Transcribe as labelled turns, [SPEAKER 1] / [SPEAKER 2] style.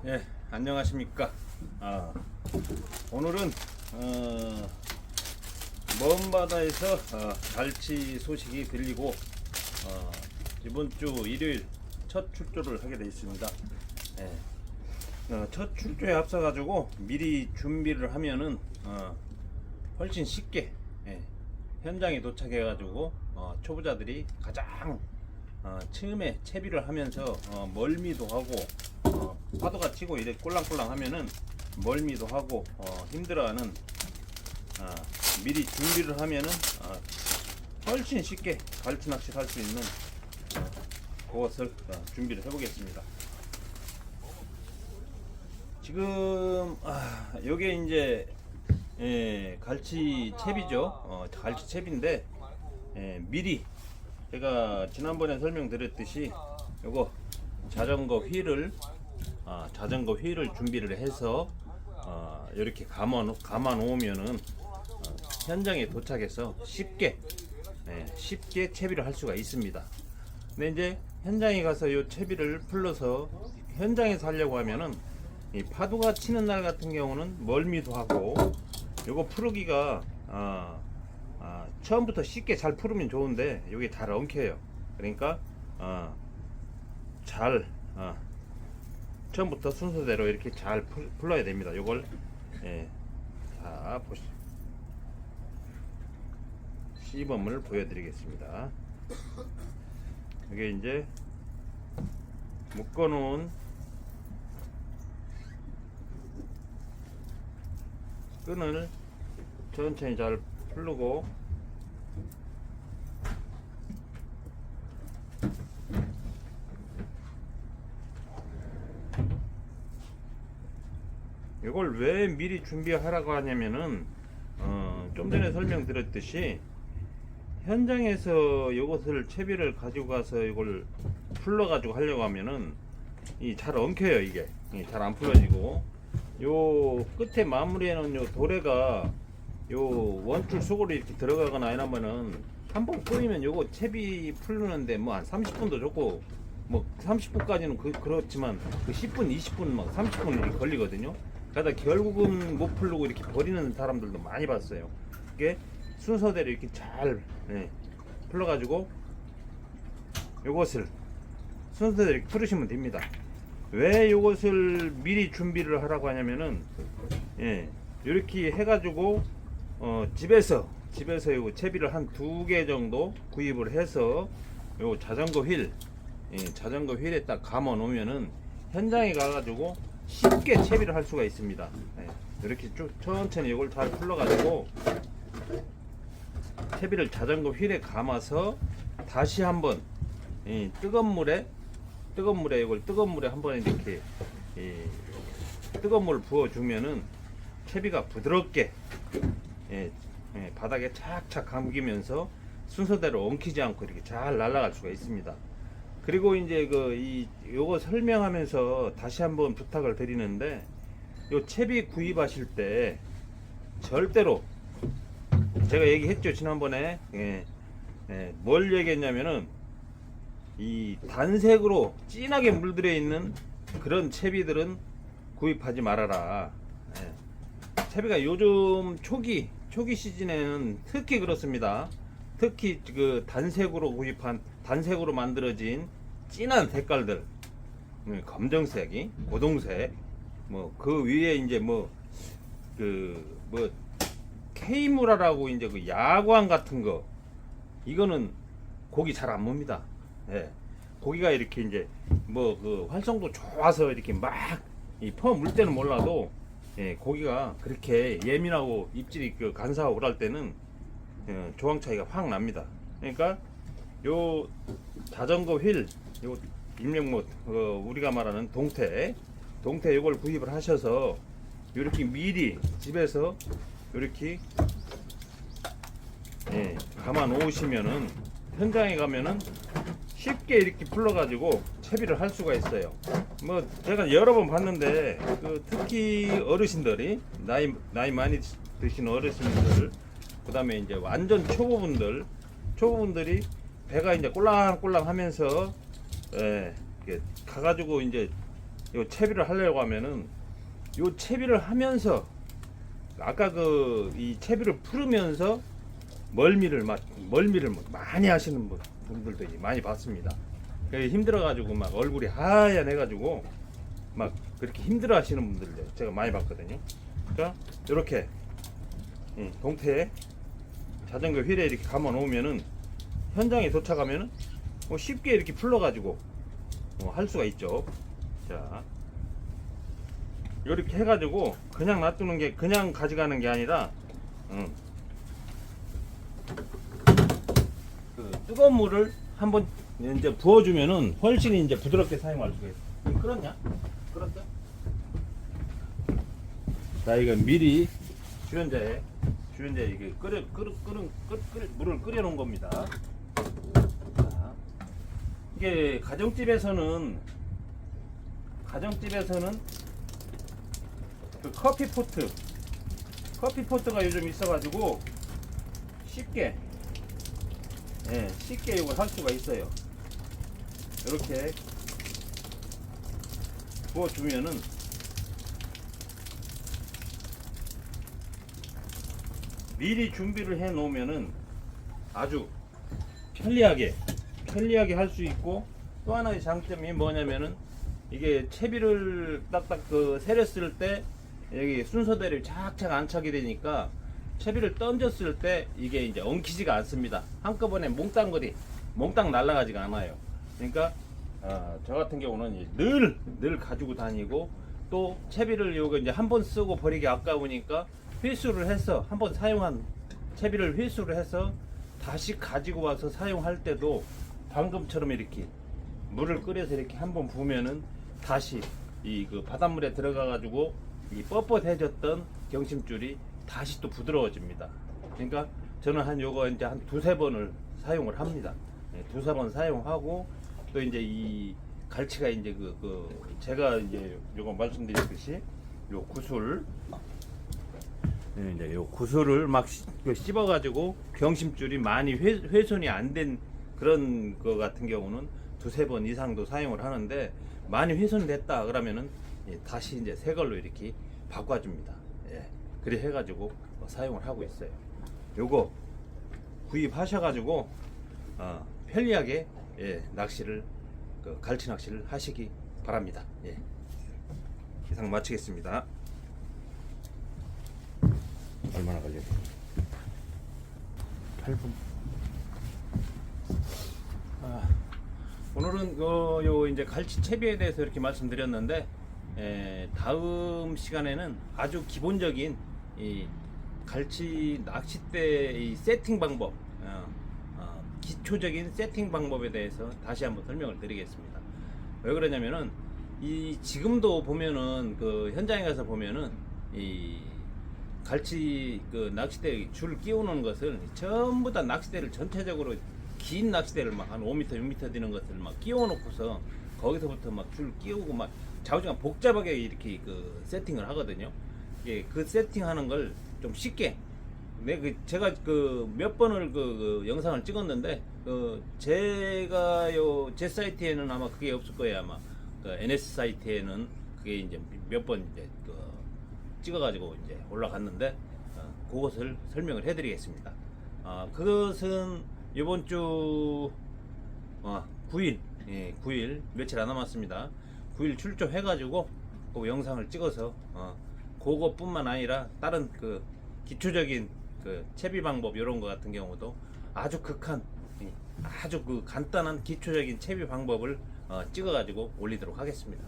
[SPEAKER 1] 예, 안녕하십니까. 오늘은 먼 바다에서 갈치 소식이 들리고 이번 주 일요일 첫 출조를 하게 되어 있습니다. 첫 출조에 앞서 가지고 미리 준비를 하면은 훨씬 쉽게 현장에 도착해 가지고 초보자들이 가장 처음에 채비를 하면서 멀미도 하고 파도가 치고 이렇게 꼴랑꼴랑 하면은 멀미도 하고 힘들어하는 미리 준비를 하면은 훨씬 쉽게 갈치 낚시를 할 수 있는 그것을 준비를 해 보겠습니다. 지금 요게 이제 갈치 채비죠. 갈치 채비인데 미리 제가 지난번에 설명드렸듯이 요거 자전거 휠을 준비를 해서 이렇게 감아 놓으면은 현장에 도착해서 쉽게 채비를 할 수가 있습니다. 근데 이제 현장에 가서 요 채비를 풀러서 현장에서 하려고 하면은 이 파도가 치는 날 같은 경우는 멀미도 하고 요거 풀기가 처음부터 쉽게 잘 풀으면 좋은데 요게 잘 엉켜요. 그러니까 잘 처음부터 순서대로 이렇게 잘 풀어야 됩니다. 요걸 자 보시죠. 시범을 보여드리겠습니다. 이게 이제 묶어놓은 끈을 천천히 잘 풀고 이걸 왜 미리 준비하라고 하냐면은 좀 전에 설명드렸듯이 현장에서 이것을 채비를 가지고 가서 이걸 풀러 가지고 하려고 하면은 이 잘 엉켜요. 이게 잘 안 풀어지고 요 끝에 마무리해 놓은 요 도래가 요 원줄 속으로 이렇게 들어가거나 이러면은 한번 끊이면 요거 채비 풀는데 뭐 한 30분도 좋고 뭐 30분까지는 그렇지만 그 10분 20분 막 30분 이렇게 걸리거든요. 그러다 결국은 못 풀고 이렇게 버리는 사람들도 많이 봤어요. 이게 순서대로 이렇게 잘 풀어가지고 요것을 순서대로 이렇게 풀으시면 됩니다. 왜 요것을 미리 준비를 하라고 하냐면은 이렇게 해가지고 집에서 요거 채비를 한 2개 정도 구입을 해서 요 자전거 휠에 딱 감아 놓으면은 현장에 가가지고 쉽게 채비를 할 수가 있습니다. 이렇게 쭉 천천히 이걸 잘 풀러가지고 채비를 자전거 휠에 감아서 다시 한번 뜨거운 물에 한번 이렇게 뜨거운 물을 부어주면은 채비가 부드럽게 바닥에 착착 감기면서 순서대로 엉키지 않고 이렇게 잘 날아갈 수가 있습니다. 그리고 이제 요거 설명하면서 다시 한번 부탁을 드리는데 요 채비 구입하실 때 절대로 제가 얘기했죠 지난번에 뭘 얘기했냐면은 이 단색으로 진하게 물들어 있는 그런 채비들은 구입하지 말아라. 채비가 요즘 초기 시즌에는 특히 그렇습니다. 특히 그 단색으로 만들어진 진한 색깔들, 검정색이, 고동색, 뭐 그 위에 이제 케이무라라고 이제 그 야광 같은 거, 이거는 고기 잘 안 뭅니다. 고기가 이렇게 이제 그 활성도 좋아서 이렇게 막 퍼물 때는 몰라도 고기가 그렇게 예민하고 입질이 간사하고 그럴 때는 조항 차이가 확 납니다. 그러니까 요 자전거 휠, 요 일명 우리가 말하는 동태 요걸 구입을 하셔서 이렇게 미리 집에서 이렇게 감아 놓으시면은 현장에 가면은 쉽게 이렇게 풀러가지고 채비를 할 수가 있어요. 뭐 제가 여러 번 봤는데 특히 어르신들이 나이 많이 드신 어르신들, 그 다음에 이제 완전 초보분들이 배가 이제 꼴랑꼴랑 하면서 가가지고 이제 요 채비를 하려고 하면은 요 채비를 하면서 아까 그 이 채비를 풀으면서 멀미를 많이 하시는 분들도 이제 많이 봤습니다. 힘들어 가지고 막 얼굴이 하얀해 가지고 막 그렇게 힘들어 하시는 분들 제가 많이 봤거든요. 그러니까 이렇게 동태에 자전거 휠에 이렇게 감아 놓으면은 현장에 도착하면은 쉽게 이렇게 풀러 가지고 할 수가 있죠. 자, 이렇게 해가지고 그냥 놔두는 게 그냥 가져가는 게 아니라 그 뜨거운 물을 한번 이제 부어주면은 훨씬 이제 부드럽게 사용할 수가 있어. 끓었냐? 끓었어? 자, 이거 미리 주연자에 이게 물을 끓여 놓은 겁니다. 자, 이게 가정집에서는 그 커피포트가 요즘 있어가지고 쉽게 이걸 할 수가 있어요. 이렇게 부어주면은 미리 준비를 해 놓으면은 아주 편리하게 할 수 있고, 또 하나의 장점이 뭐냐면은 이게 채비를 딱딱 그 세렸을 때 여기 순서대로 착착 안착이 되니까 채비를 던졌을 때 이게 이제 엉키지가 않습니다. 한꺼번에 몽땅 날아가지가 않아요. 그러니까 저 같은 경우는 늘 가지고 다니고, 또 채비를 요거 이제 한 번 쓰고 버리기 아까우니까 회수를 해서 한번 사용한 채비를 회수를 해서 다시 가지고 와서 사용할 때도 방금처럼 이렇게 물을 끓여서 이렇게 한번 부으면은 다시 이 그 바닷물에 들어가 가지고 이 뻣뻣해졌던 경심줄이 다시 또 부드러워집니다. 그러니까 저는 한 요거 이제 한 두세 번을 사용을 합니다. 두세 번 사용하고, 또 이제 이 갈치가 이제 제가 이제 요거 말씀드렸듯이 요 구슬 이제 요 구슬을 막 씹어 가지고 경심줄이 많이 훼손이 안 된 그런 거 같은 경우는 두세 번 이상도 사용을 하는데, 많이 훼손됐다 그러면은 다시 이제 새 걸로 이렇게 바꿔줍니다. 그래 해가지고 사용을 하고 있어요. 요거 구입하셔가지고 편리하게 낚시를 갈치 낚시를 하시기 바랍니다. 이상 마치겠습니다. 얼마나 걸렸어요? 8분. 오늘은 요 이제 갈치 채비에 대해서 이렇게 말씀드렸는데, 다음 시간에는 아주 기본적인 이 갈치 낚싯대 이 세팅 방법, 기초적인 세팅 방법에 대해서 다시 한번 설명을 드리겠습니다. 왜 그러냐면은 이 지금도 보면은 그 현장에 가서 보면은 이 갈치 그 낚싯대 줄 끼우는 것을 전부 다 낚싯대를 전체적으로 긴 낚싯대를 막 한 5m, 6m 되는 것을 막 끼워놓고서 거기서부터 막 줄 끼우고 막 좌우지간 복잡하게 이렇게 그 세팅을 하거든요. 그 세팅하는 걸 좀 쉽게 제가 그 몇 번을 그 영상을 찍었는데 제가 제 사이트에는 아마 그게 없을 거예요. 아마 그 NS 사이트에는 그게 이제 몇 번 이제 찍어가지고 이제 올라갔는데 그것을 설명을 해드리겠습니다. 그것은 이번 주 9일 9일 며칠 안 남았습니다. 9일 출조해가지고 그 영상을 찍어서 그것뿐만 아니라 다른 그 기초적인 그 채비 방법 이런 거 같은 경우도 아주 아주 그 간단한 기초적인 채비 방법을 찍어가지고 올리도록 하겠습니다.